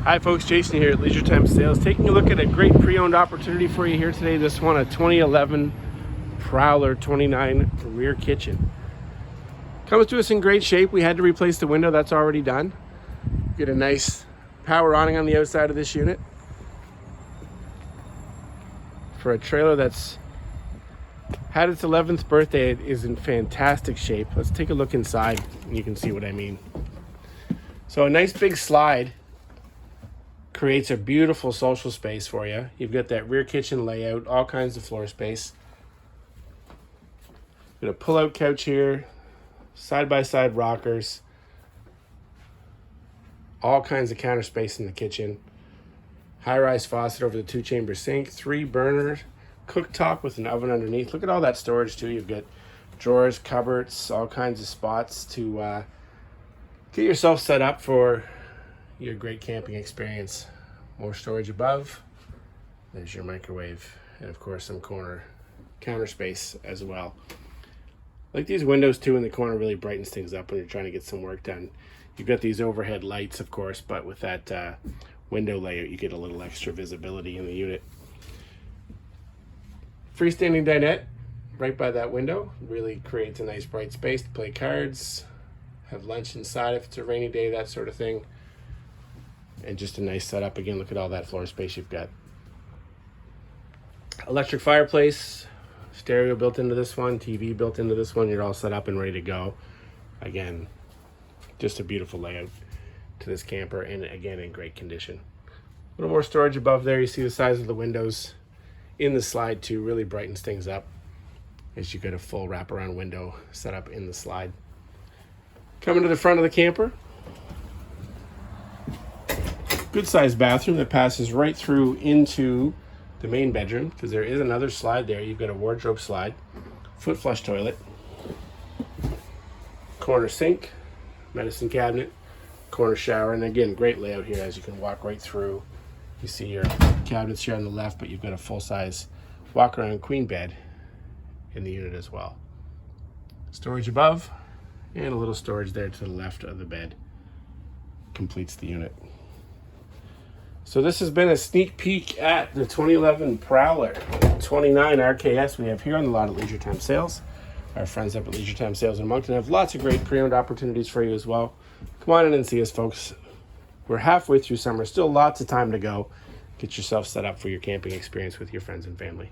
Hi folks, Jason here at Leisure Time Sales, taking a look at a great pre-owned opportunity for you here today. This one, a 2011 Prowler 29 rear kitchen. Comes to us in great shape. We had to replace the window, that's already done. Get a nice power awning on the outside of this unit. For a trailer that's had its 11th birthday, it is in fantastic shape. Let's take a look inside and you can see what I mean. So a nice big slide creates a beautiful social space for you. You've got that rear kitchen layout, all kinds of floor space. Got a pull-out couch here, side-by-side rockers, all kinds of counter space in the kitchen. High-rise faucet over the 2-chamber sink, 3-burner cooktop with an oven underneath. Look at all that storage too. You've got drawers, cupboards, all kinds of spots to get yourself set up for your great camping experience. More storage above. There's your microwave, and of course some counter space as well. Like these windows too in the corner really brightens things up when you're trying to get some work done. You've got these overhead lights, of course, but with that window layout, you get a little extra visibility in the unit. Freestanding dinette right by that window really creates a nice bright space to play cards, have lunch inside if it's a rainy day, that sort of thing. And just a nice setup. Again, look at all that floor space you've got. Electric fireplace, stereo built into this one, TV built into this one. You're all set up and ready to go. Again, just a beautiful layout to this camper, and again in great condition. A little more storage above there. You see the size of the windows in the slide too, really brightens things up as you get a full wraparound window set up in the slide. Coming to the front of the camper, good sized bathroom that passes right through into the main bedroom, because there is another slide there. You've got a wardrobe slide, foot flush toilet, corner sink, medicine cabinet, corner shower, and again, great layout here as you can walk right through. You see your cabinets here on the left, but you've got a full-size walk-around queen bed in the unit as well. Storage above, and a little storage there to the left of the bed completes the unit. So this has been a sneak peek at the 2011 Prowler 29 RKS we have here on the lot at Leisure Time Sales. Our friends up at Leisure Time Sales in Moncton have lots of great pre-owned opportunities for you as well. Come on in and see us, folks. We're halfway through summer, still lots of time to go. Get yourself set up for your camping experience with your friends and family.